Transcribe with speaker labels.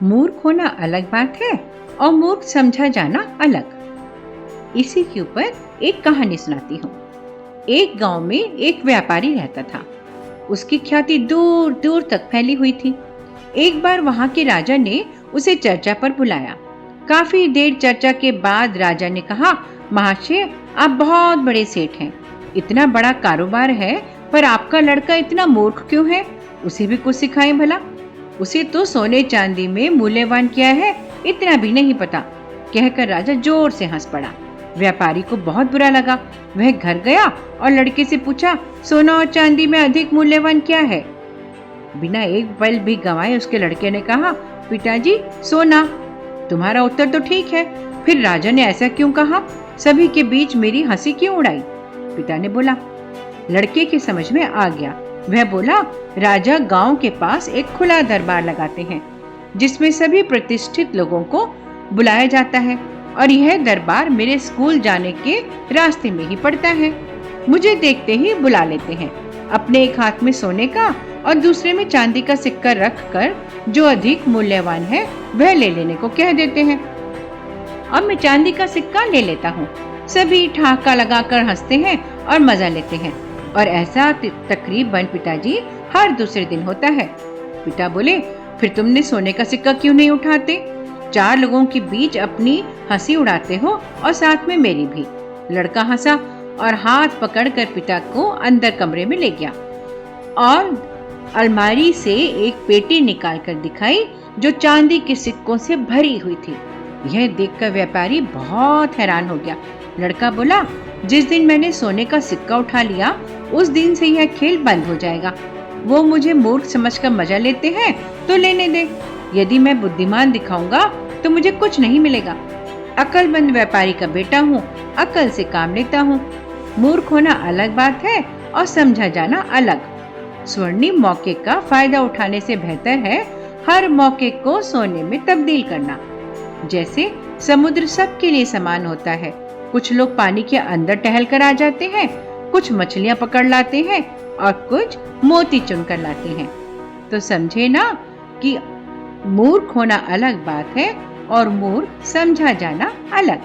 Speaker 1: मूर्ख होना अलग बात है और मूर्ख समझा जाना अलग। इसी के ऊपर एक कहानी सुनाती हूँ। एक गांव में एक व्यापारी रहता था। उसकी ख्याति दूर दूर तक फैली हुई थी। एक बार वहां के राजा ने उसे चर्चा पर बुलाया। काफी देर चर्चा के बाद राजा ने कहा, महाशय, आप बहुत बड़े सेठ हैं, इतना बड़ा कारोबार है, पर आपका लड़का इतना मूर्ख क्यों है? उसे भी कुछ सिखाएं भला। उसे तो सोने चांदी में मूल्यवान क्या है इतना भी नहीं पता। कहकर राजा जोर से हंस पड़ा। व्यापारी को बहुत बुरा लगा। वह घर गया और लड़के से पूछा, सोना और चांदी में अधिक मूल्यवान क्या है? बिना एक पल भी गंवाए उसके लड़के ने कहा, पिताजी, सोना। तुम्हारा उत्तर तो ठीक है, फिर राजा ने ऐसा क्यों कहा? सभी के बीच मेरी हंसी क्यों उड़ाई? पिता ने बोला। लड़के के समझ में आ गया। वह बोला, राजा गांव के पास एक खुला दरबार लगाते हैं जिसमें सभी प्रतिष्ठित लोगों को बुलाया जाता है, और यह दरबार मेरे स्कूल जाने के रास्ते में ही पड़ता है। मुझे देखते ही बुला लेते हैं। अपने एक हाथ में सोने का और दूसरे में चांदी का सिक्का रख कर जो अधिक मूल्यवान है वह ले लेने को कह देते हैं। अब मैं चांदी का सिक्का ले लेता हूँ। सभी ठहाका लगाकर हंसते हैं और मजा लेते हैं, और ऐसा तकरीबन पिताजी हर दूसरे दिन होता है। पिता बोले, फिर तुमने सोने का सिक्का क्यों नहीं उठाते? 4 लोगों के बीच अपनी हंसी उड़ाते हो और साथ में मेरी भी। लड़का हंसा और हाथ पकड़कर पिता को अंदर कमरे में ले गया और अलमारी से एक पेटी निकालकर दिखाई जो चांदी के सिक्कों से भरी हुई थी। यह देखकर व्यापारी बहुत हैरान हो गया। लड़का बोला, जिस दिन मैंने सोने का सिक्का उठा लिया उस दिन से यह खेल बंद हो जाएगा। वो मुझे मूर्ख समझकर मजा लेते हैं तो लेने दे। यदि मैं बुद्धिमान दिखाऊंगा तो मुझे कुछ नहीं मिलेगा। अक्लमंद व्यापारी का बेटा हूँ, अकल से काम लेता हूँ। मूर्ख होना अलग बात है और समझा जाना अलग। स्वर्णिम मौके का फायदा उठाने से बेहतर है हर मौके को सोने में तब्दील करना। जैसे समुद्र सबके लिए समान होता है। कुछ लोग पानी के अंदर टहल कर आ जाते हैं, कुछ मछलियां पकड़ लाते हैं और कुछ मोती चुन कर लाते हैं। तो समझे ना कि मूर्ख होना अलग बात है और मूर्ख समझा जाना अलग।